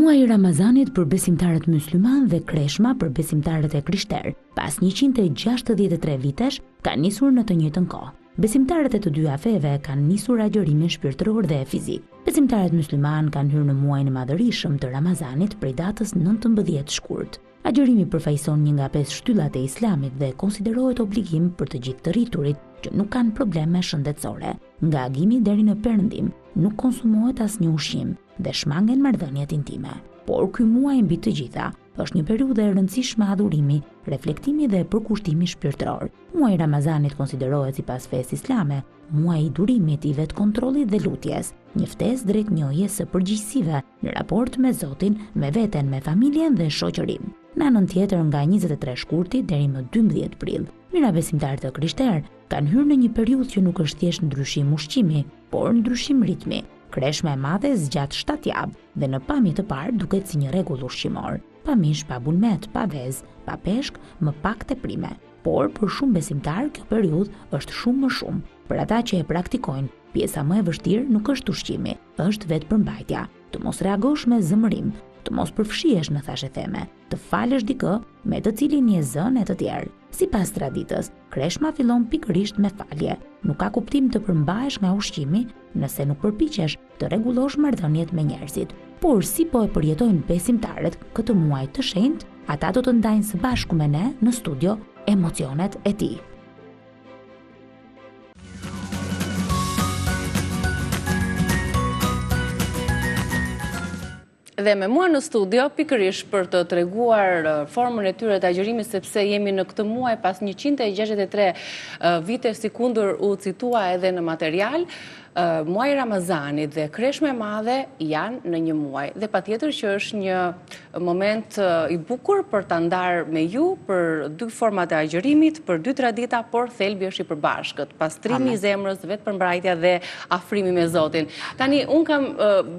Muaji i Ramazanit për besimtarët musliman dhe kreshma për besimtarët e krishterë, pas 163 vitesh, ka nisur në të njëjtën kohë. Besimtarët e të dyja feve kanë nisur agjërimin shpirtëror dhe fizik. Besimtarët musliman kanë hyrë në muajin e madhërisëm të Ramazanit prej datës 19 shkurt. Agjërimi përfaqëson një nga 5 shtyllat e Islamit dhe konsiderohet obligim për të gjithë të rriturit që nuk kanë probleme shëndetësore. Nga agimi deri në perëndim, nuk konsumohet asnjë ushqim dhe shmangen marrëdhëniet intime. Por ky muaj mbi të gjitha është një periudhë e rëndësishme adhurimi, reflektimi dhe përkushtimi shpirtëror. Muaji i Ramazanit konsiderohet sipas fesë islame muaji i durimit, i vetkontrollit dhe lutjes, një ftesë drejt njohjes së përgjegjësive në raport me Zotin, me veten, me familjen dhe shoqërinë. Në anën tjetër, nga 23 shkurti deri më 12 prill, mira besimtarët të krishterë kanë hyrë në një periudhë që nuk është thjesht ndryshim ushqimi, por ndryshim ritmi. Kreshma e madhe zgjat 7 javë dhe në pamje të parë duket si një rregull ushqimor. Pa mish, pa bulmet, pa vezë, pa peshk, më pak teprime. Por për shumë besimtar kjo periudhë është shumë më shumë. Për ata që e praktikojnë, pjesa më e vështirë nuk është ushqimi, është vetë përmbajtja. Të mos reagosh me zëmërim, të mos përfshihesh në thashë theme, të falësh dikë me të cilin je zënë e të tjerë. Sipas traditës, kreshma fillon pikërisht me falje. Nuk ka kuptim të përmbahesh nga ushqimi nëse nuk përpiqesh të rregullosh marrëdhëniet me njerëzit. Por si po e përjetojnë besimtarët këtë muaj të shenjtë, ata do të ndajnë së bashku me ne në studio emocionet e tij. Dhe me mua në studio, pikërisht për të treguar formën e tyre të agjërimit, sepse jemi në këtë muaj pas 163 vite, si kundër u citua edhe në material, muaji i Ramazanit dhe kreshma e madhe janë në një muaj. Dhe patjetër që është një moment i bukur për ta ndarë me ju për dy format e agjërimit, për dy tradita, por thelbi është i përbashkët. Pastrimi i zemrës, vetëpërmbajtja dhe afrimi me Zotin. Tani un kam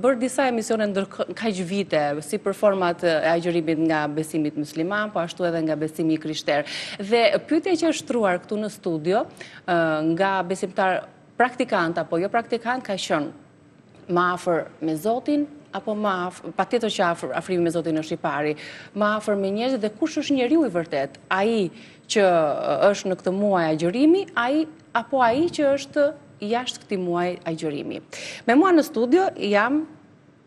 bërë disa emisione kaq vite si për format e agjërimit nga besimit musliman, po ashtu edhe nga besimi krishter. Dhe pyetja që është shtruar këtu në studio nga besimtar praktikant apo jo praktikant ka qenë më afër me Zotin apo më afër, patjetër që afrimi me Zotin është i pari, më afër me njerëzit dhe kush është njeriu i vërtet? Ai që është në këtë muaj agjërimi, apo ai që është jashtë këtij muaji agjërimi? Me mua në studio jam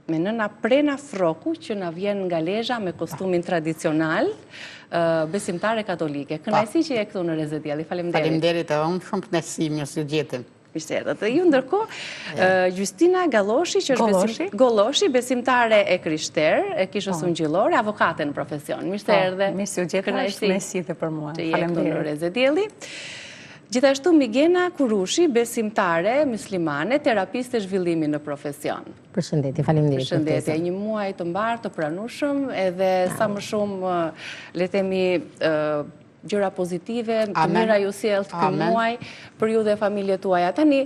me nëna Prena Froku, që na vjen nga Lezhë me kostumin tradicional, besimtare katolike. Kënaqësi që je këtu në Rezedielli. Faleminderit. Faleminderit, edhe unë shumë kënaqësi mirë se gjetëm. Dhe ju ndërkohë, Gjustina Galloshi, që është Golloshi, besimtare e krishter, e kishës ungjillore, avokate në profesion. Mirë se erdhe. Mirë se u gjeta, kënaqësi dhe për mua. Të je këtu në Rezedielli. Gjithashtu Migena Kurushi, besimtare muslimane, terapiste zhvillimi në profesion. Përshëndetje, faleminderit. Përshëndetje, një muaj të mbarë, të pranueshëm, edhe sa më shumë le të themi gjëra pozitive, të mira ju sjellët ky muaj për ju dhe familjet tuaja. Tani,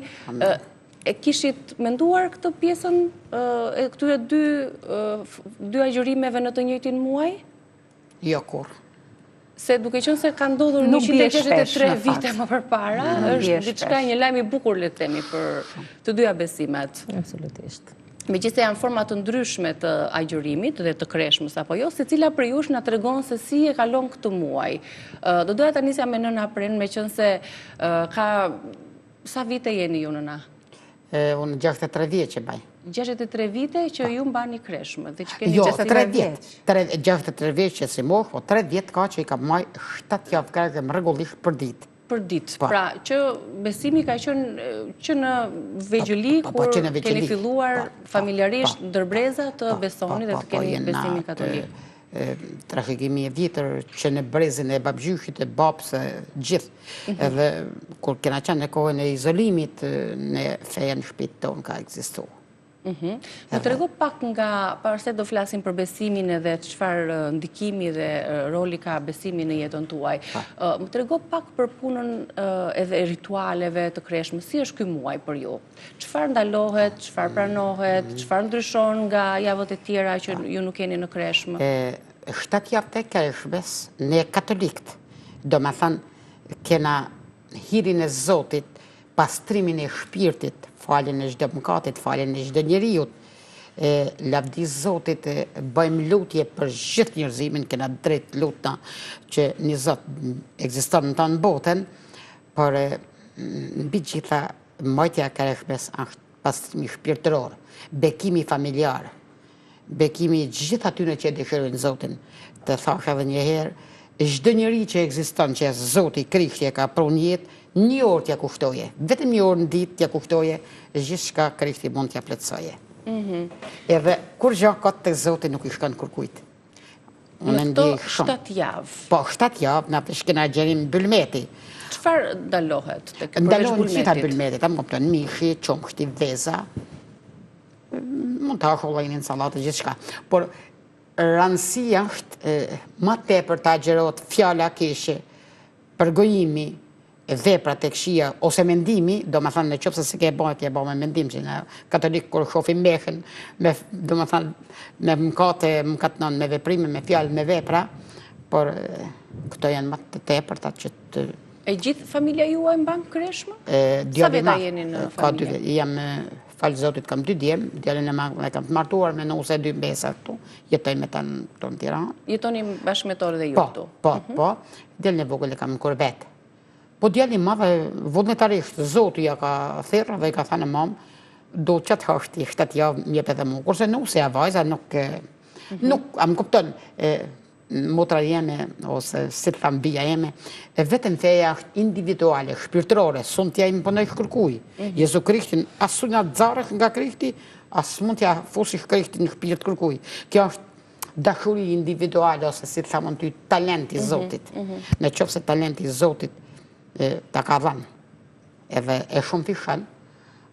e kishit menduar këtë pjesën e këtyre dy agjërimeve në të njëjtin muaj? Jo kur. Se duke qenë se ka ndodhur 163 vite më përpara, është diçka, një lajm i bukur le të themi për të dyja besimet. Absolutisht. Megjithëse janë forma të ndryshme të agjërimit dhe të kreshmës apo jo, secila prej jush na tregon se si e kalon këtë muaj. Do doja ta nisja me nëna Pren, meqense ka sa vite jeni ju nëna? Unë 63 vjeç e baj. 63 vite që ju mbani kreshmë dhe që keni 63 vjeç. 63 vjeç që si moh, po 3 vjet ka që i kam marr 7 javë kërkëm rregullisht për ditë. Për ditë. Pra, që besimi ka qenë që në vegjëli, kur keni filluar familjarisht ndërbreza të besoni dhe të keni besimin katolik. Trashëgimi e vjetër që në brezin e babgjyshit e babës gjithë. Edhe kur kena qenë në kohën e izolimit, në feja në shtëpinë tonë ka ekzistuar. Më trego pak nga, parse do flasim për besimin edhe çfarë ndikimi dhe roli ka besimi në jetën tuaj. Më trego pak për punën edhe ritualeve të kreshmës. Si është ky muaj për ju? Çfarë ndalohet, çfarë pranohet, çfarë ndryshon nga javët e tjera që ju nuk keni në kreshmë? 7 javë të kreshmës, ne katolikët, do me thënë, kena hirin e Zotit, pastrimin e shpirtit, faljen e çdo mëkatit, faljen e çdo njeriut, lavdis Zotit, bëjmë lutje për gjithë njerëzimin, kena drejt lutna që një Zot ekziston në tonë botën, por mbi gjitha mojtja e kereshmes është pastrimi shpirtëror, bekimi familjar, bekimi gjithë atyre që dëshirojnë Zotin. Të thash edhe një herë, çdo njeri që ekziston, që Zoti Krishti e ka prunë jetë, një orë t'ja kushtoje, vetëm një orë në ditë t'ja kushtoje, gjithçka Krishti mund t'ja plotësoje. Edhe kur gjë ka të Zoti nuk i shkon kurkujt. Në këto 7 javë. Po, 7 javë, na kena Gjerim Bylmeti. Çfarë ndalohet tek Ndalohen gjitha Bylmetit, më kupton, mishi, qumshti, veza, mund të hash vllajin sallatë gjithçka. Por rëndësia është më tepër ta agjerohet fjala keqe, përgojimi, vepra tek shija ose mendimi, do më thënë nëse se ke bëhet, je bë me mendim, që në katolik kur shohim mehën, do më thënë me mëkatnon me veprime, me fjalë, me vepra, por këto janë më të tepërta që të... E gjithë familja juaj mban kreshmë? Sa veta jeni në familje? Jam, falë Zotit, kam 2 djemë, djalin e kam të martuar me nuse 2 mbesa këtu, jetoj me ta në Tiranë. Jetoni bashkë me torë dhe ju këtu? Po, djalin e vogël e kam në Korvet. Po djalin madhe, vullnetarisht, Zoti ja ka thirrë dhe i ka thënë mam, do që të hashti 7 javë mjep edhe mu, kurse nuse e vajza nuk, am kupton, motra jeme, ose si të thamë bia jeme, vetëm feja është individuale, shpirtërore, sun t'ja imponoj kërkuj. Jezu Krishtin, asu nga dzarës nga Krishti, as mund t'ja fusish Krishtin në shpirt kërkuj. Kjo është dashuri individuale, ose si të thamë në ty, talenti Zotit. Në qofë se talenti Zotit ta ka dhanë, edhe e shumë fishan,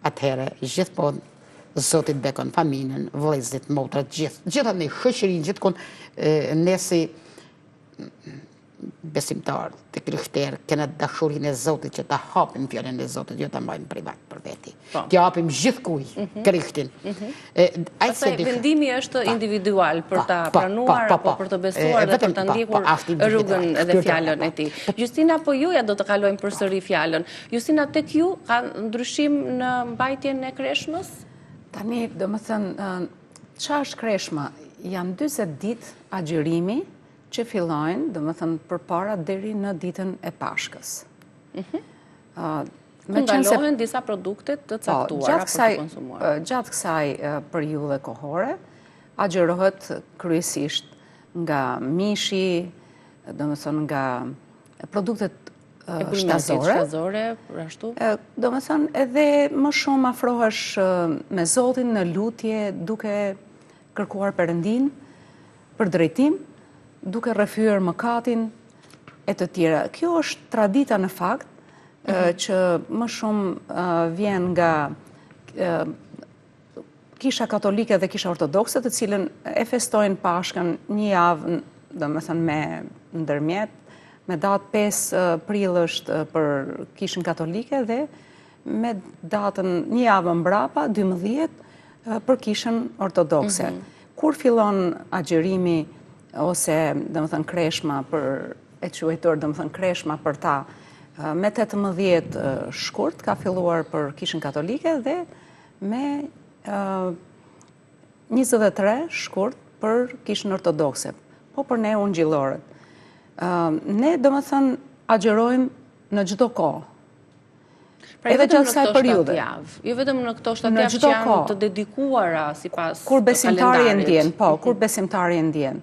atëhere gjithmonë Zotit bekon familjen, vëllezërit, motrat, gjitha në shoqërinë, gjithkohë ne si besimtar të krishterë kena dashurinë e Zotit që ta hapim fjalën e Zotit, jo ta mbajmë privat për veti. T'ja hapim gjithkujt Krishtin. Pastaj vendimi është individual për ta pranuar apo për të besuar dhe për ta ndjekur rrugën edhe fjalën e tij. Justina, po juja do të kalojmë përsëri fjalën. Justina, tek ju ka ndryshim në mbajtjen e kreshmës? Tani, do më thënë, qa është kreshma? Janë 20 ditë agjërimi që fillojnë, do më thënë, përpara deri në ditën e Pashkës. Ndalohen disa produkte të caktuara për të konsumuar. Gjatë kësaj periudhe kohore, agjërohet kryesisht nga mishi, do më thënë, nga produktet shtazore, ashtu? Do me thënë, edhe më shumë afrohesh me Zotin në lutje, duke kërkuar Perëndin për drejtim, duke rrëfyer mëkatin e të tjera. Kjo është tradita në fakt, që më shumë vjen nga kisha katolike dhe kisha ortodokse, të cilën e festojnë Pashkën një javë, do me thënë, me ndërmjet, me datë 5 prill është për kishën katolike dhe me datën një javë mbrapa, 12, për kishën ortodokse. Kur fillon agjërimi ose, do më thënë, kreshma për e quajtur, do më thënë, kreshma për ta, me 18 shkurt ka filluar për kishën katolike dhe me 23 shkurt për kishën ortodokse, po për ne ungjillorët. Ne, do më thënë, agjerojmë në çdo kohë. Pra edhe gjatë kësaj periudhe. Jo vetëm në këto 7 javë që janë të dedikuara sipas kur besimtari e ndjen, po, kur besimtari e ndjen.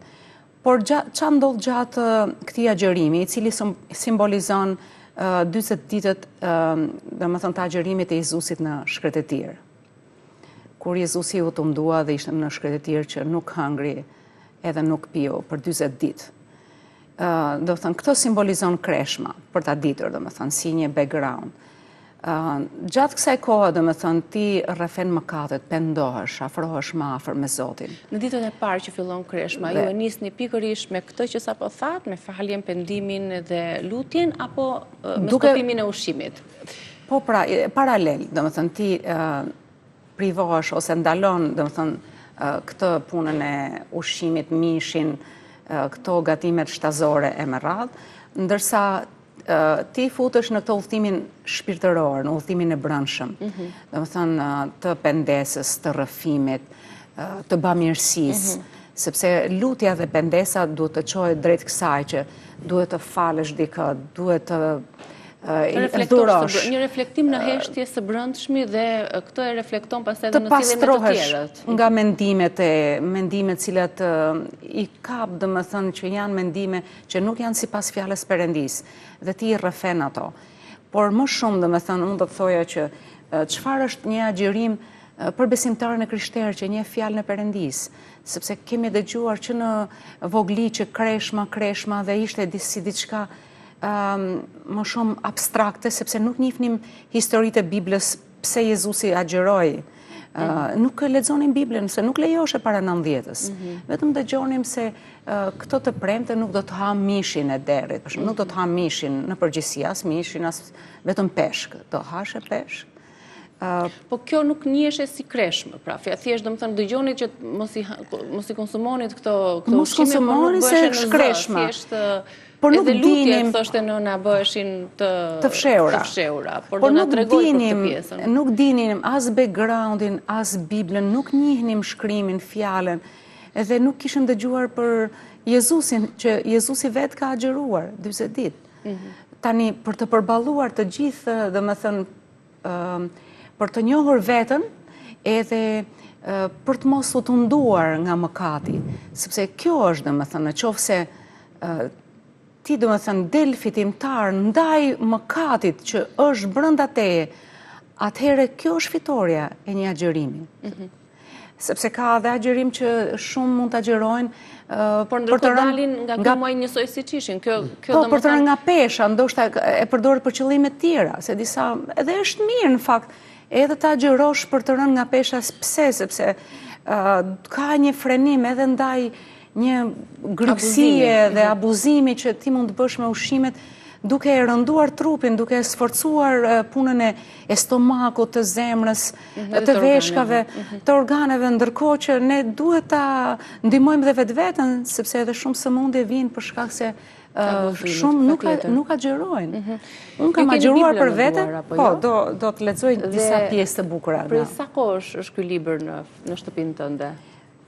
Por ç'a ndodh gjatë këtij agjerimi, i cili simbolizon 40 ditët, do më thënë, të agjerimit e Jezusit në shkretetir. Kur Jezusi u tundua dhe ishte në shkretetir që nuk hëngri edhe nuk piu për 40 ditë. Do të thënë, këto simbolizon kreshma, për ta ditur, do më thënë, si një background. Gjatë kësaj kohë, do më thënë, ti rrefen mëkatet, pendohesh, afrohesh më afër me Zotin. Në ditët e parë që fillon kreshma, ju e nisni pikërisht me këtë që sapo thatë, me faljen, pendimin dhe lutjen, apo me stopimin e ushqimit? Po, pra, paralel, do më thënë, ti privohesh ose ndalon, do më thënë, këtë punën e ushqimit, mishin, këto gatimet shtazore e më radhë, ndërsa ti futesh në këto udhëtimin shpirtëror, në udhëtimin e brendshëm. Do të thënë, të pendesës, të rrëfimit, të bamirësisë, sepse lutja dhe pendesa duhet të çojë drejt kësaj që duhet të falësh dikë, duhet të dhurosh. Një reflektim në heshtje së brendshme dhe këtë e reflekton pastaj edhe në sjelljen e të tjerët. Nga mendimet cilat i kap, domethënë që janë mendime që nuk janë sipas fjalës Perëndis dhe ti i rrëfen ato. Por më shumë domethënë unë do të thoja që çfarë është një agjërim për besimtarën e krishterë që njeh fjalën e Perëndis, sepse kemi dëgjuar që në vogli që kreshma dhe ishte si diçka më shumë abstrakte, sepse nuk njihnim historitë e Biblës pse Jezusi agjeroi. Nuk lexonim Biblën, se nuk lejoshe para 90-s. Vetëm dëgjonim se këto të premte nuk do të ha mishin e derrit, nuk do të ha mishin në përgjithësi, as mishin, as vetëm peshk. Do hashe peshk. Po kjo nuk njihesh si kreshmë, pra thjesht domethënë dëgjoni që mos i konsumonit këto ushqime, mos konsumoni se është kreshma. Por nuk dinim, thoshte nëna, bëheshin të fshehura. Por do na tregoj për këtë pjesën. Nuk dinim as backgroundin, as Biblën, nuk njihnim shkrimin, fjalën, edhe nuk kishim dëgjuar për Jezusin, që Jezusi vetë ka agjëruar 40 ditë. Tani për të përballuar të gjithë, domethënë për të njohur veten, edhe për të mos u tunduar nga mëkati, sepse kjo është domethënë nëse ti domethënë del fitimtar ndaj mëkatit që është brenda teje, atëherë kjo është fitoria e një agjërimi. Sepse ka edhe agjërim që shumë mund të agjerojnë por ndërkohë dalin nga muaj njësoj siç ishin. Po, për të rënë nga pesha, ndoshta e përdoret për qëllime të tjera, se disa edhe është mirë në fakt edhe ta agjerosh për të rënë nga pesha, pse, sepse ka një frenim edhe ndaj një grypsie dhe abuzimi që ti mund të bësh me ushqimet, duke e rënduar trupin, duke e sforcuar punën e stomakut, të zemrës, të veshkave, të organeve, ndërkohë që ne duhet ta ndihmojmë dhe vetveten, sepse edhe shumë sëmundje vijnë për shkak se shumë nuk agjerojnë. Unë kam agjeruar për vete, po, do të lexoj disa pjesë të bukura. Për sa kohë është ky libër në shtëpinë tënde?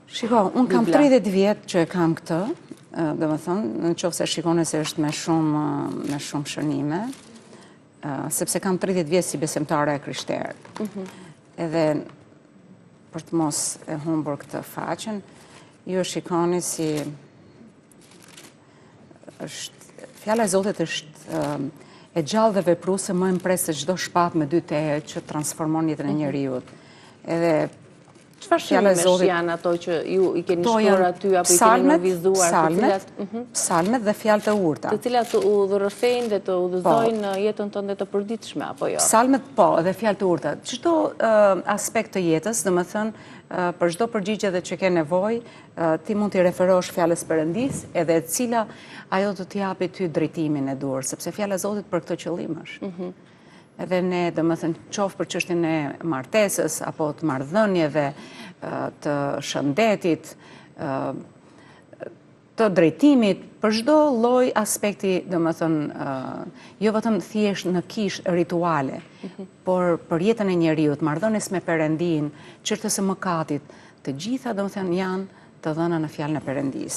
Shiko, unë kam 30 vjetë që e kam këtë, dhe më thënë, në qofë se shikone se është me shumë shënime, sepse kam 30 vjetë si besimtare e krishterë. Edhe për të mos e humbur këtë faqen, ju shikoni si fjala e Zotit është e gjallë dhe vepruese, më impres se çdo shpatë me 2 teje që transformon jetën e njeriut. Edhe çfarë shënimesh janë ato që ju i keni shkruar aty apo i keni novizuar? Psalmet dhe fjalët e urta. Të cilat u udhërrofejnë dhe të udhëzojnë jetën tënde të përditshme apo jo? Psalmet po, dhe fjalët e urta. Çdo aspekt të jetës, domethënë për çdo përgjigje dhe që ke nevojë, ti mund t'i referosh fjalës Perëndis, edhe e cila ajo do t'i japi ty drejtimin e dur, sepse fjala e Zotit për këtë qëllim është. Edhe ne, domethënë, qoftë për çështjen e martesës apo të marrëdhënieve, të shëndetit, të drejtimit, për çdo lloj aspekti, domethënë, jo vetëm thjesht në kish rituale, por për jetën e njeriut, marrëdhënies me Perëndin, çështës së mëkatit, të gjitha domethënë janë të dhëna në fjalën e Perëndis.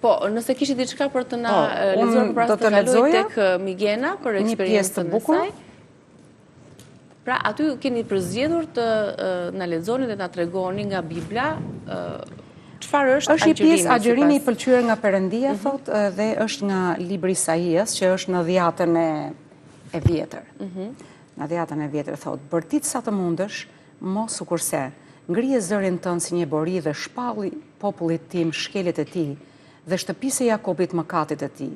Po, nëse kishit diçka për të na lexuar pra të kaloj tek Migena për eksperiencën e saj. Pra, aty keni përzgjedhur të na lexoni dhe na tregoni nga Bibla çfarë është agjërimi. Është një pjesë agjërimi i pëlqyer nga Perëndia, thotë, dhe është nga libri Isaias, që është në dhjetën e vjetër. Në dhjetën e vjetër thotë: "Bërtit sa të mundesh, mos u kurse, ngrije zërin tënd si një bori dhe shpalli popullit tim shkelet e tij, dhe shtëpisë e Jakobit mëkatit e tij.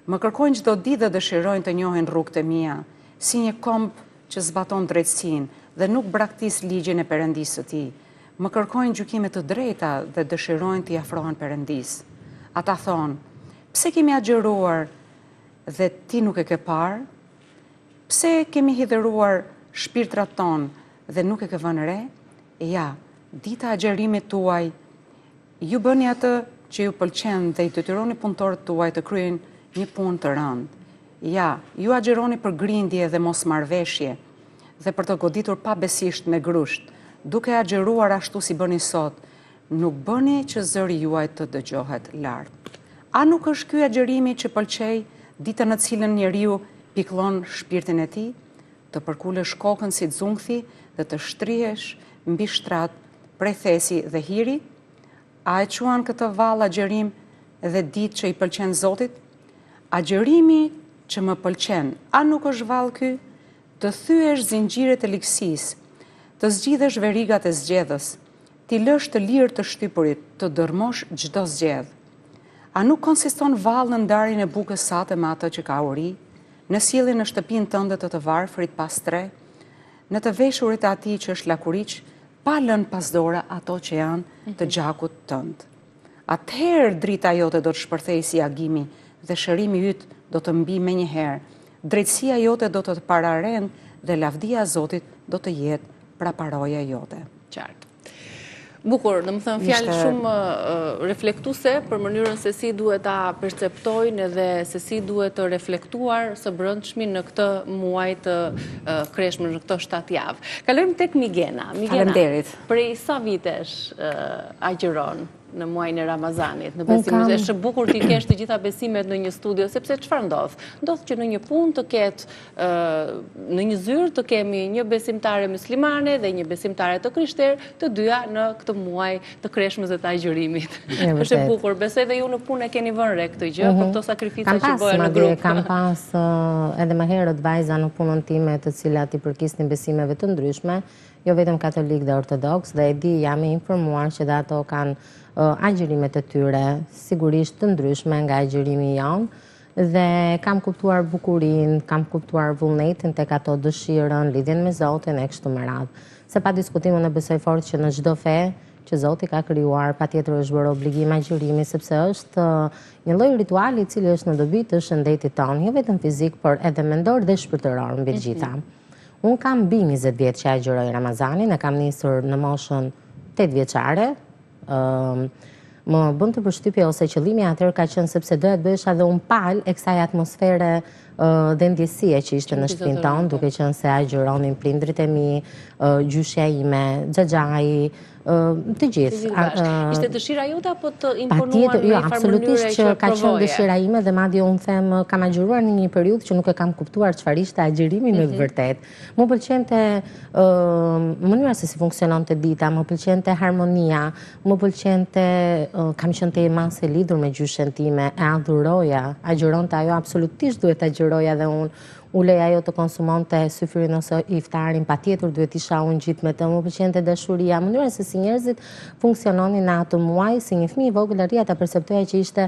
Më kërkojnë çdo ditë dhe dëshirojnë të njohin rrugët e mia, si një komb që zbaton drejtësinë dhe nuk braktis ligjin e Perëndisë së tij. Më kërkojnë gjykime të drejta dhe dëshirojnë t'i afrohen Perëndisë. Ata thonë: pse kemi agjëruar dhe ti nuk e ke parë? Pse kemi hidhëruar shpirtrat tonë dhe nuk e ke vënë re? Ja, dita e agjërimit tuaj, ju bëni atë që ju pëlqen dhe i detyroni punëtorët tuaj të kryejnë një punë të rëndë. Ja, ju agjeroni për grindje dhe mos marrëveshje, dhe për të goditur pabesisht me grusht, duke agjeruar ashtu si bëni sot, nuk bëni që zëri juaj të dëgjohet lartë. A nuk është ky agjerimi që pëlqej ditën në cilën njeriu pikllon shpirtin e tij, të përkulesh kokën si zungthi dhe të shtrihesh mbi shtrat prej thesi dhe hiri? A e quan këtë vallë agjerim dhe ditë që i pëlqen Zotit? Agjerimi që më pëlqen, a nuk është vallë ky? Të thyesh zinxhiret e ligjësisë, të zgjidhesh verigat e zgjedhës, t'i lësh të lirë të shtypurit, të dërmosh çdo zgjedh. A nuk konsiston vallë në ndarjen e bukës sate me atë që ka uri, në sjelljen në shtëpinë tënde të varfrit pas tre, në të veshurit e atij që është lakuriç, pa lënë pas dora ato që janë të gjakut tënd. Atëherë drita jote do të shpërthejë si agimi dhe shërimi yt do të mbi menjëherë. Drejtësia jote do të pararend dhe lavdia e Zotit do të jetë praparoja jote. Qartë. Bukur, dhe më thënë fjalë shumë reflektuese për mënyrën se si duhet ta perceptojnë edhe se si duhet të reflektuar së brendshmi në këtë muaj të kreshme, në këto 7 javë. Kalojmë tek Migena. Faleminderit. Prej sa vitesh agjeron në muajin e Ramazanit, në besimin? Është bukur ti kesh të gjitha besimet në një studio, sepse çfarë ndodh? Ndodh që në një punë të ketë në një zyrë të kemi një besimtare muslimane dhe një besimtare të krishterë, të dyja në këtë muaj të kreshmës dhe të agjërimit. Është e bukur. Besoj dhe ju në punë e keni vënë re këtë gjë, për këto sakrifica që bëhen në grup. Kam pas edhe më herët vajza në punën time të cilat i përkisnin besimeve të ndryshme, jo vetëm katolik dhe ortodoks, dhe e di, jam e informuar që dhe ato kanë agjërimet e tyre, sigurisht të ndryshme nga agjërimi jonë, dhe kam kuptuar bukurinë, kam kuptuar vullnetin tek ato, dëshirën, lidhjen me Zotin e kështu me radhë. Se pa diskutim unë besoj fort që në çdo fe që Zoti ka krijuar, patjetër është bërë obligim agjërimi, sepse është një lloj rituali i cili është në dobi të shëndetit tonë, jo vetëm fizik, por edhe mendor dhe shpirtëror mbi të gjitha. Unë kam mbi 20 vjet që agjëroj Ramazanin, e kam nisur në moshën 8 vjeçare. Më bën të përshtypje ose qëllimi atëherë ka qenë sepse doja të bëhesha dhe unë palë e kësaj atmosfere dhe ndjesie që ishte në shtëpinë tonë, duke qenë se agjëronin prindrit e mi, gjyshja ime, xhaxhai, të gjithë. Ishte dëshira jote apo të imponuar në një farë mënyre që ka qenë dëshira ime dhe madje unë them kam agjëruar në një periudhë që nuk e kam kuptuar çfarë ishte agjërimi në të vërtetë. Më pëlqente mënyra se si funksiononte dita, më pëlqente harmonia, më pëlqente kam qenë te masë e lidhur me gjyshen time, e adhuroja, agjëronte ajo, absolutisht duhet agjëroja dhe unë. Ulej ajo të konsumonte syfyrin ose iftarin, patjetër duhet isha unë gjithë me të, më pëlqente dashuria, mënyra se si njerëzit funksiononin në atë muaj, si një fëmijë i vogël arria ta perceptoja që ishte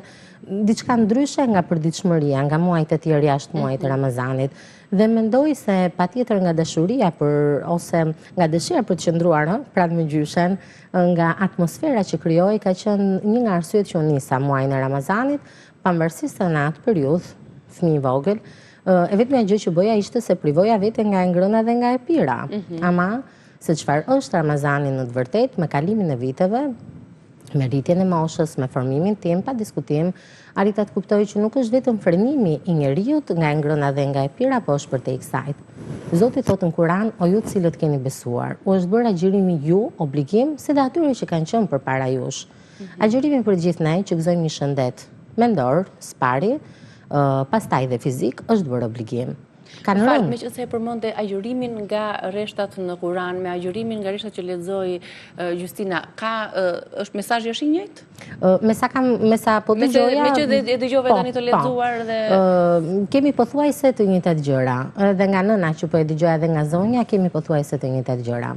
diçka ndryshe nga përditshmëria, nga muajt e tjerë jashtë muajit të Ramazanit. Dhe mendoj se patjetër nga dashuria ose nga dëshira për të qëndruar pranë me gjyshen, nga atmosfera që krijoi, ka qenë një nga arsyet që unë nisa muajin e Ramazanit, pavarësisht se në atë periudhë, fëmijë i vogël, e vetmja gjë që bëja ishte se privoja vete nga e ngrëna dhe nga e pira. Ama, se çfarë është Ramazani në të vërtetë, me kalimin e viteve, me rritjen e moshës, me formimin tim, pa diskutim, arrita të kuptoj që nuk është vetëm frenimi i njeriut nga e ngrëna dhe nga e pira, po është përtej kësaj. Zoti thotë në Kur'an, o ju të cilët keni besuar, u është bërë agjërimi ju obligim, si dhe atyre që kanë qenë përpara jush. Agjërimi për gjithë ne që gëzojmë një shëndet mendor, spari, pastaj dhe fizik, është bërë obligim. Falë, me që se e përmënde agjërimin nga reshtat në Kur'an, me agjërimin nga reshtat që lexoi Gjustina, është mesazhi është i njëjtë? Me sa po dëgjoja... Me që e dëgjove tani të lexuar dhe... Kemi pothuajse të njëjtat gjëra, dhe nga nëna që po e dëgjoja dhe nga zonja, kemi pothuajse të njëjtat gjëra.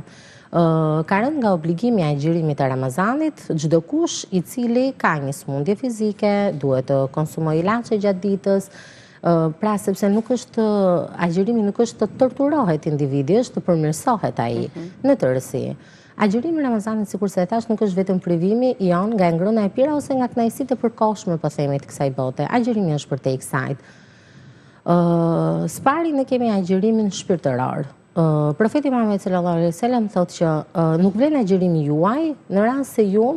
Ka rënë nga obligimi i agjërimit të Ramazanit, çdo kush i cili ka një smundje fizike, duhet të konsumojë ilaçe gjatë ditës, pra sepse agjërimi nuk është të torturohet individi, është të përmirësohet ai në tërësi. Agjërimi i Ramazanit, sikur se e thash, nuk është vetëm privimi jon nga ngrëna e pira ose nga kënaqësitë e përkohshme, po themi, të kësaj bote. Agjërimi është përtej kësaj. Spari ne kemi agjërimin shpirtëror. Profeti Muhammed sallallahu alaihi wasallam thotë që nuk vlen agjërimi juaj në rast se ju,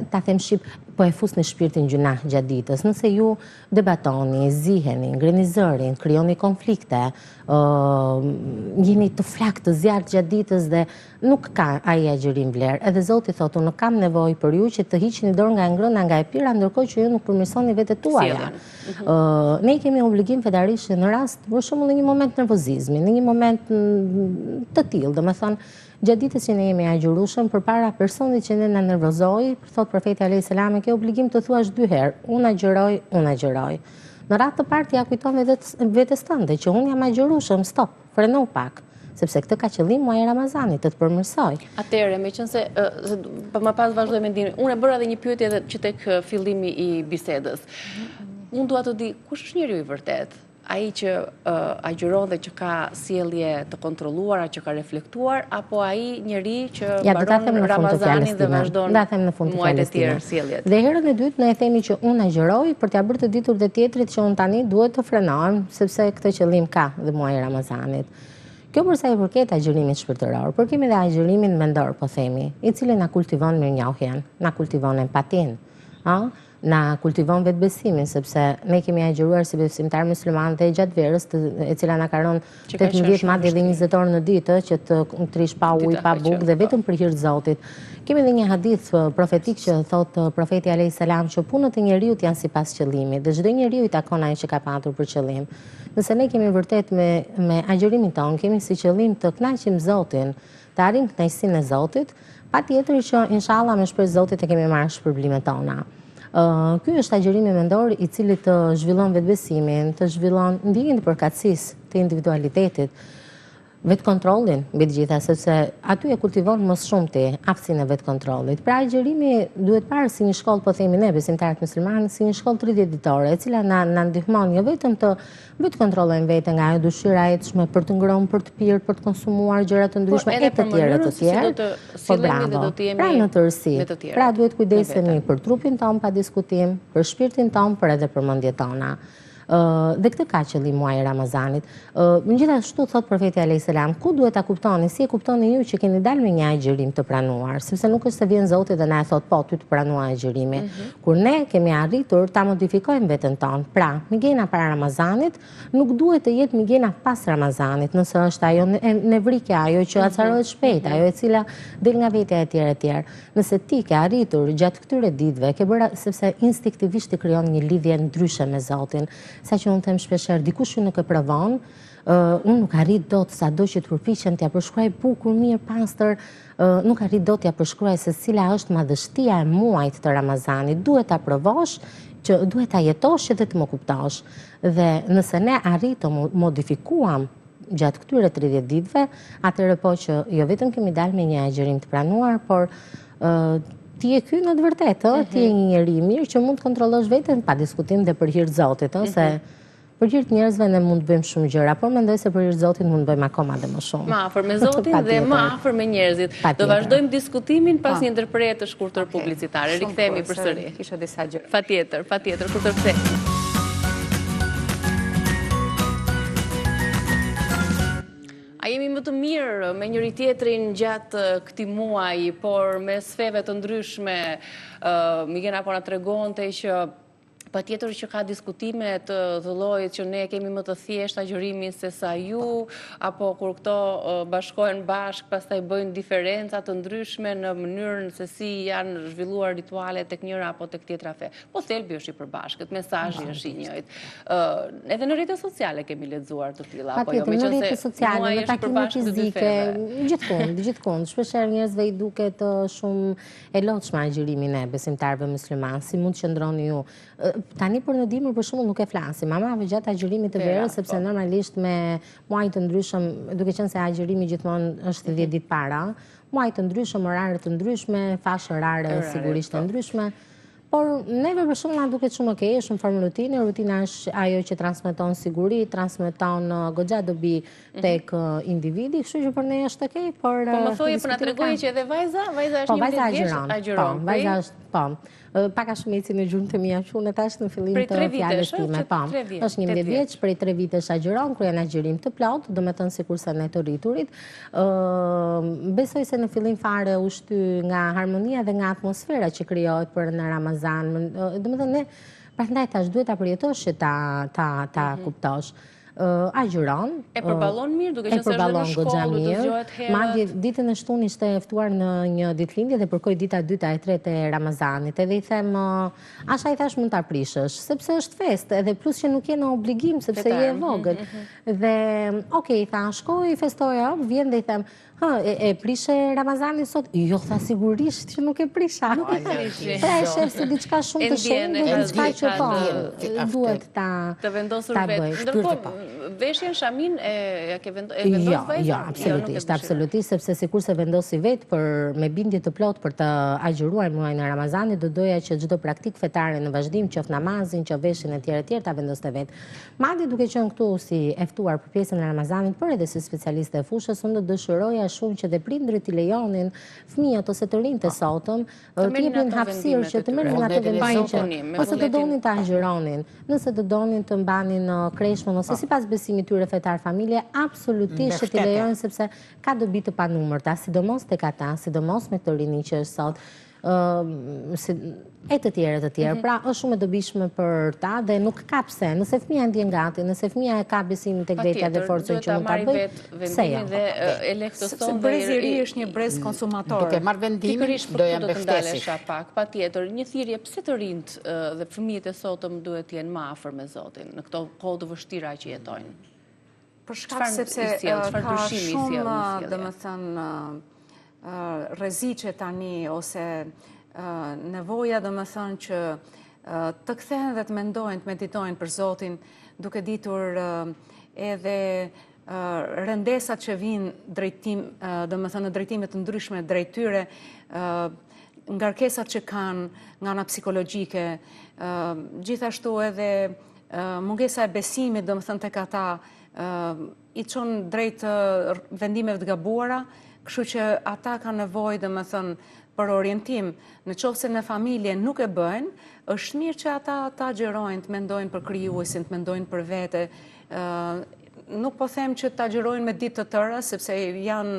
ta them shqip, po e fusni shpirtin gjuna gjatë ditës. Nëse ju debatoni, ziheni, ngreni zërin, krijoni konflikte, jeni të flak të zjarrt gjatë ditës dhe nuk ka ai agjërim vlerë. Edhe Zoti thotë, unë kam nevojë për ju që të hiqni dorë nga e ngrëna nga e pira, ndërkohë që ju nuk përmirësoni vetet tuaja. Ne kemi obligim fetarisht në rast, për shembull në një moment nervozizmi, në një moment të tillë, domethënë gjatë ditës që ne jemi agjërueshëm përpara personit që ne na nervozoi, thot profeti alayhis salam, ke obligim të thuash 2 herë, unë agjëroj. Në radhë të parë ja kujton vetes tënde që unë jam agjërueshëm, stop, freno pak, sepse këtë ka qëllim muaji Ramazanit, të të përmirësoj. Atëherë, meqense më pas vazhdoj mendimin, unë e bëra edhe një pyetje që tek fillimi i bisedës. Unë dua të di kush është njeriu i vërtet? Ai që agjëron dhe që ka sjellje të kontrolluara, që ka reflektuar, apo ai njeri që mbaron Ramazanin dhe vazhdon muajt e tjerë sjelljet? Dhe herën e dytë ne e themi që unë agjëroj për t'ia bërë të ditur dhe tjetrit që unë tani duhet të frenohem, sepse këtë qëllim ka dhe muaji Ramazanit. Kjo përsa i përket agjërimit shpirtëror, por kemi dhe agjërimin mendor, po themi, i cili na kultivon mirënjohjen, na kultivon empatin, na kultivon vetbesimin, sepse ne kemi agjëruar si besimtar musliman dhe gjatë verës, e cila na ka rënë 18 madje dhe 20 orë në ditë që të trish pa ujë, pa bukë dhe vetëm për hir të Zotit. Kemi edhe një hadith profetik që thot profeti alayhis salam që punët e njeriut janë sipas qëllimit dhe çdo njeriu i takon ai që ka patur për qëllim. Nëse ne kemi vërtet me agjërimin tonë, kemi si qëllim të kënaqim Zotin, të arrijmë kënaqësinë e Zotit, patjetër që inshallah me shpresë Zotit e kemi marrë shpërblimet tona. Ky është agjërimi mendor i cili të zhvillon vetbesimin, të zhvillon ndjenjën e përkatësisë, të individualitetit, vetkontrollin mbi të gjitha, sepse aty e kultivon më shumë ti aftësinë e vetkontrollit. Pra agjërimi duhet parë si një shkollë, po themi ne besimtarët muslimanë, si një shkollë 30 ditore, e cila na ndihmon jo vetëm të vetkontrollojmë veten nga ajo dëshira e etshme për të ngrënë, për të pirë, për të konsumuar gjëra të ndryshme e të tjera. Po bravo. Pra në tërësi. Pra duhet kujdesemi për trupin ton pa diskutim, për shpirtin ton, por edhe për mendjet tona. Dhe këtë ka qëllim muaji Ramazanit. Gjithashtu thot profeti alayhis salam, ku duhet ta kuptoni, si e kuptoni ju që keni dalë me një agjërim të pranuar, sepse nuk është se vjen Zoti dhe na e thot po ty të pranuar agjërimin. Kur ne kemi arritur ta modifikojmë veten tonë, pra migena para Ramazanit nuk duhet të jetë migena pas Ramazanit, nëse është ajo nevrikja, ajo që acarohet shpejt, ajo e cila del nga vetja e tjerë. Nëse ti ke arritur gjatë këtyre ditëve, ke bërë sepse instinktivisht të krijon një lidhje ndryshe me Zotin. Sa që unë them shpesher, dikush që nuk e provon, unë nuk arrit dot sado që të përpiqem t'ja përshkruaj bukur, mirë, pastër, nuk arrit dot t'ja përshkruaj se cila është madhështia e muajit të Ramazanit. Duhet ta provosh, që duhet ta jetosh që dhe të më kuptosh. Dhe nëse ne arrit të modifikuam gjatë këtyre 30 ditëve, atëherë po që jo vetëm kemi dalë me një agjërim të pranuar, por ti je ky në të vërtetë, ti je një njeri i mirë që mund të kontrollosh veten pa diskutim dhe për hir të Zotit, se për hir të njerëzve ne mund të bëjmë shumë gjëra, por mendoj se për hir të Zotit mund të bëjmë akoma dhe më shumë. Më afër me Zotin dhe më afër me njerëzit. Do vazhdojmë diskutimin pas një ndërprerje të shkurtër publicitare. Rikthehemi përsëri. Kisha disa gjëra. Patjetër, kur të kthehemi. A jemi më të mirë me njëri tjetrin gjatë këtij muaji, por me sfeve të ndryshme, Migena po na tregonte që patjetër që ka diskutime të llojit që ne kemi më të thjeshtë agjërimin se sa ju, apo kur këto bashkohen bashk, pastaj bëjnë diferenca të ndryshme në mënyrën se si janë zhvilluar ritualet tek njëra apo tek tjetra fe. Po thelbi është i përbashkët, mesazhi është i njëjtë. Edhe në rrjetet sociale kemi lexuar të tilla, apo jo, meqense në rrjetet sociale, në takime fizike, gjithkund. Shpeshherë njerëzve i duket shumë e lotshme agjërimi ne besimtarëve musliman, si mund të qëndroni ju. Tani për në dimër për shembull nuk e flasim. Mamave gjatë agjërimit të verës, sepse normalisht me muaj të ndryshëm, duke qenë se agjërimi gjithmonë është 10 ditë para, muaj të ndryshëm, orare të ndryshme, fashë orare sigurisht të ndryshme. Por neve për shumë na duket shumë okay, është në formë rutine. Rutina është ajo që transmeton siguri, transmeton goxha dobi tek individi, kështu që për ne është okay, por po më thojë po na tregoi që edhe vajza është 11 vjeç, agjeron. Vajza është Po, paka shumë eci në gjurmë të mija qunë, tash në fillim të fjallës time. Po, është 11 vjeç, prej 3 vitesh agjeron, kryen agjerim të plot, do me thënë si kurse në të rriturit. Besoj se në fillim fare u shty nga harmonia dhe nga atmosfera që krijohet për në Ramazan. Do me thënë, prandaj tash duhet ta përjetosh që ta kuptosh. Agjeron. E përballon mirë, duke qenë se është në shkollë, do të zgjohet herët. Madje ditën e shtunë ishte e ftuar në një ditëlindje dhe përkoi dita e dyta e tretë e Ramazanit. Edhe i them, asha i thash mund ta prishësh, sepse është festë, edhe plus që nuk je në obligim sepse je e vogël. Dhe okay, tha, shkoj, festoja, vjen dhe i them, e prishe Ramazanin sot? Jo, tha sigurisht që nuk e prisha. Pra e shef se diçka shumë të shumë dhe diçka që po duhet të vendosur vetë. Ndërkohë, veshjen Shamin e vendos vetë? Jo, absolutisht, sepse sikur se vendosi vetë me bindje të plot për të agjeruar muajin e Ramazanit, do doja që çdo praktik fetare në vazhdim, qoftë namazin, qoftë veshjen e tjerë ta vendoste vetë. Madje duke qenë këtu si e ftuar për pjesën e Ramazanit, por edhe si specialiste e fushës, unë do dëshiroja shumë që dhe prindrit i lejonin fëmijët ose të rinjtë të sotëm të jepin hapësirë që të merrin ato vendime ose të donin të agjeronin, nëse të donin të mbanin kreshmën ose sipas besimit tyre fetar familje, absolutisht që t'i lejojnë sepse ka dobi të panumërta, sidomos tek ata, sidomos me këtë rini që është sot. E të tjerë. Pra, është shumë e dobishme për ta dhe nuk ka pse. Nëse fëmija ndjen gati, nëse fëmija e ka besimin tek vetja dhe forcën që mund ta bëjë, pse jo? Dhe e lehtëson brezëri është një brez konsumator. Duke marrë vendimin, do jam mbështesh. Patjetër, një thirrje pse të rinjt dhe fëmijët e sotëm duhet të jenë më afër me Zotin në këto kohë të vështira që jetojnë. Për shkak sepse ka shumë, domethënë, rreziqe tani ose nevoja dhe më thënë që të kthehen dhe të mendojnë, të meditojnë për Zotin, duke ditur edhe rëndesat që vinë drejtim, dhe më thënë në drejtimet të ndryshme drejt tyre, ngarkesat që kanë nga ana psikologjike, gjithashtu edhe mungesa e besimit, dhe më thënë tek ata, i çon drejt vendimeve të gabuara, kështu që ata kanë nevojë, dhe më thënë, për orientim, në qoftë se në familje nuk e bëjnë, është mirë që ata ta agjerojnë, të mendojnë për krijuesin, të mendojnë për vete. Nuk po them që ta agjerojnë me ditë të tëra, sepse janë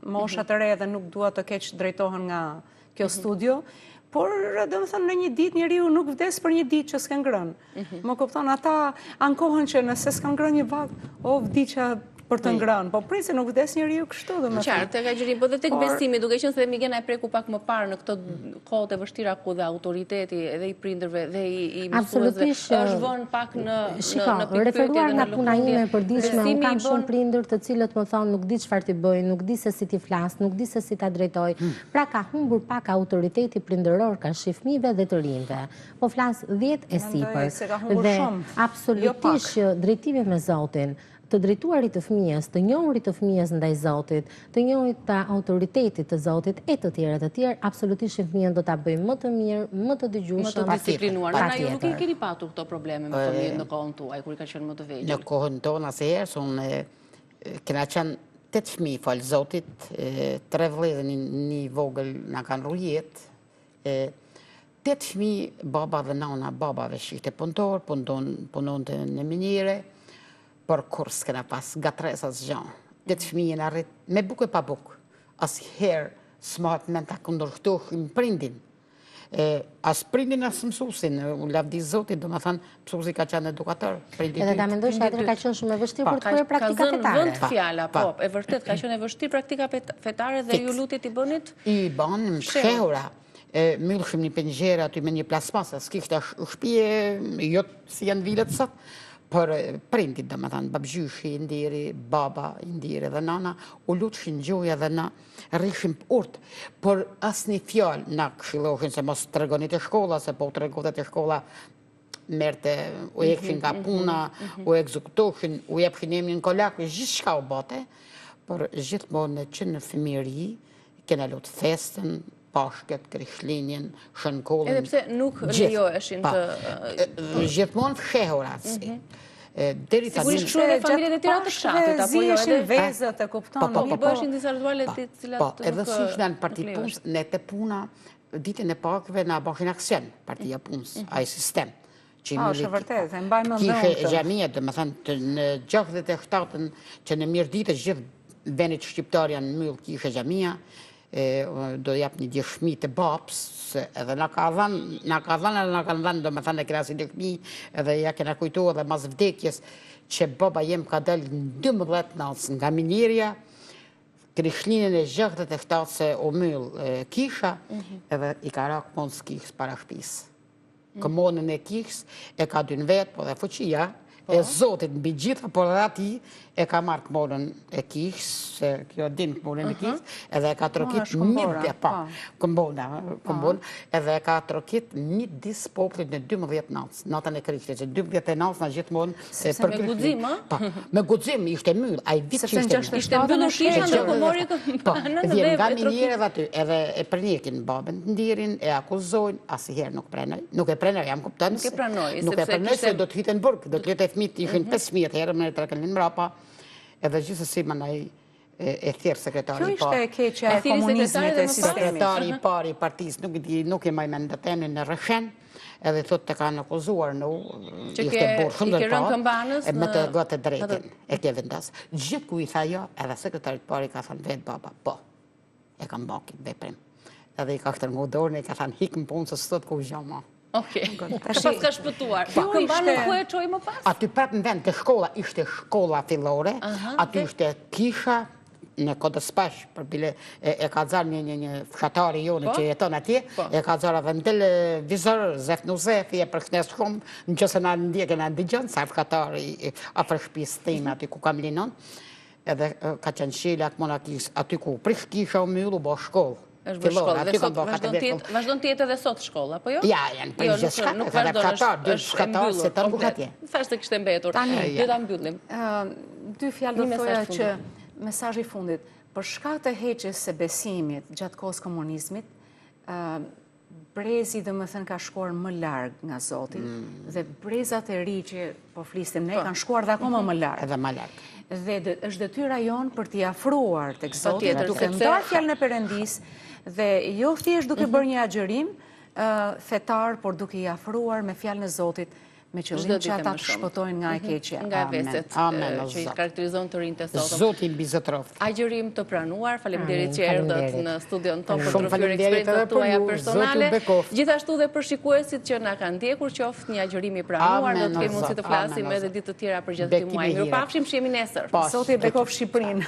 mosha të re dhe nuk dua të keq drejtohen nga kjo studio, por do të thënë në një ditë njeriu nuk vdes për një ditë që s'ka ngrënë. Më kupton, ata ankohen që nëse s'ka ngrënë një vakt, vdiqja për të ngrënë, po prinsi nuk vdes njeriu kështu dhe më thënë. Qartë, tek agjerimi, po dhe tek besimi, duke qenë se Migena e preku pak më parë në këto kohët e vështira ku dhe autoriteti edhe i prindërve dhe i mësuesve është vënë pak në pikpyetje. Referuar nga puna ime e përditshme, unë kam shumë prindër të cilët më thonë nuk di çfarë të bëj, nuk di se si t'i flas, nuk di se si ta drejtoj. Pra ka humbur pak autoriteti prindëror ka fëmijëve dhe të rinjve. Po flas 10 e sipër. Dhe absolutisht që drejtimi me Zotin, të drejtuarit të fëmijës, të njohurit të fëmijës ndaj Zotit, të njohurit të autoritetit të Zotit e të tjerë, absolutisht që fëmijën do ta bëjë më të mirë, më të dëgjueshëm, më të disiplinuar. Na ju nuk i keni patur këto probleme me fëmijët në kohën tuaj kur i ka qenë më të vegjël? Në kohën tonë asherë unë kena qenë 8 fëmijë, fal Zotit, 3 vëllezër, një vogël na kanë rrujet. 8 fëmijë, baba dhe nana, babave ishte punëtor, punonte në miniere. Por kur s'kena pas gatresa zgjan. 8 fëmijë në arrit me bukë e pa bukë. Asherë s'mat me ta kundërshtohim prindin. As prindin as mësuesin, u lavdi Zotit, do më thënë, mësuesi ka qenë edukator. Edhe ta mendosh që atër ka qenë shumë e vështirë për të kryer praktika fetare. Ka zënë vend fjala, po, e vërtet ka qenë e vështirë praktika fetare dhe ju lutit i bënit? I banim shehura. Myllshim një pengjere aty me një plasmasë, s'kishte shtëpie, jo si janë vilet sot. Për prindit, dhe më thënë, babgjyshi i ndiri, baba i ndiri dhe nana, u lutshin gjoja dhe na rrishim urt. Por as një fjallë na këshillohin se mos të regonit e shkolla, se po të regonit e shkolla merte, u ekfin nga puna, u ekzekutoshin, u jepshin emnin kolak, gjithë shka u bate, por gjithmonë që në fëmijëri, kena lutë festën, pashket, krishlinjen, shënkollin. Edhe pse nuk lejoheshin të... Gjithmonë fshehura. Sigurisht kështu edhe familjet e tjera të fshatit, apo jo edhe vezët e kupton. Mi bëshin disa rituale të cilat edhe si ishte në parti punës, ne të puna, ditën e pakëve na bëshin aksion, partia punës, ai sistem. Është vërtet, e mbaj më Kishe ndonjë. xhamia, domethënë në 67-ën që në mirë ditë gjithë venit shqiptar janë myll kishe xhamia, do jap një djeshmi të babs, se edhe na kanë dhënë domethënë krasin e fëmijë, edhe ja kena kujtuar edhe mas vdekjes që baba jem ka dalë në 12 natë nga minierja, Krishlinën e 67 se u myll kisha, edhe i ka rak mund s'kiks para shtëpisë. Komonën e kiks e ka dy në vetë, po dhe fuqia, e Zotit mbi gjitha, por edhe ati e ka marrë komonën e kiks, se kjo din komonën e kiks, edhe e ka trokit edhe e ka trokit një dis popullit në 12 natës, natën e Krishtit, që 12 natës në gjithmonë me guxim, a? Me guxim, ishte myll, a i vitë që ishte myll. Ishte mbyllur shisha në komori këmpanën dhe Vjen nga minjerë dhe aty, edhe e përnjekin babën të ndirin, e akuzojnë, asnjëherë nuk prenoj. Nuk e prenoj, jam kupton. Nuk e pranoj, Nuk e pranoj se do të hiten burg, do të jetë fëmijët ishin 15 herë më të kanë mbrapa. Edhe gjithsesi manaj e thirr sekretari i parë. Kjo ishte e keqja e komunizmit e sistemit. Sekretari i parë i partisë nuk e maj mend temin në Rrëshen, edhe thotë të kanë akuzuar në ishte burr shumë të parë, me të gotë drejtin e ke vendas. Gjithë ku i tha jo, edhe sekretari i parë i ka thënë vetë baba, po, e kam bërë veprim. Edhe i ka shtrënguar dorën e ka thënë hik në punë se s'thot ku gjama. Okej, pas ka shpëtuar. Këmbanën ku e qoj më pas? Aty prapë në vend të shkolla, ishte shkolla fillore, aty ishte kisha, në Kodëspash, për bile e ka zarë një fshatari jonë që jeton atje, e ka zarë edhe në televizor, Zef Nuzefi, e përshnes shumë, në që se në ndjekë në ndigjon, sa fshatari afër shtëpisë time aty ku kam linon, edhe ka qenë shila, aty ku prish kisha u myllu, bo shkollë. Është bërë shkollë, dhe sot vazhdon të jetë edhe sot shkolla, po jo? Ja, janë për gjithë shkatë, edhe fshatar, është mbyllur. Se të nuk atje. Thashtë të kishte mbetur, dhe ta mbyllim. Dy fjalë do thoja që mesazhi i fundit, për shkak të heqjes së besimit gjatë kohës komunizmit, brezi dhe më thënë ka shkuar më larg nga Zoti, dhe brezat e ri që po flistim ne kanë shkuar dhe akoma më larg. Edhe më larg. Dhe është detyra jonë për t'i afruar tek Zoti, duke ndarë fjalën e Perëndis, dhe jo thjesht duke bërë një agjërim fetar, por duke i afruar me fjalën e Zotit, me qëllim që ata të shpëtojnë nga e keqja. Nga veset që i karakterizon të rinjtë e sotëm. Zoti mbi zotroft. Agjërim të pranuar, faleminderit që erdhët në studion tonë për të rrëfyer eksperiencën tuaja personale. Gjithashtu dhe për shikuesit që na kanë ndjekur, qoftë një agjërim i pranuar, do të kemi mundësi të flasim edhe ditë të tjera për gjatë këtij muaji. Mirupafshim, shihemi nesër. Zoti e bekov Shqipërinë.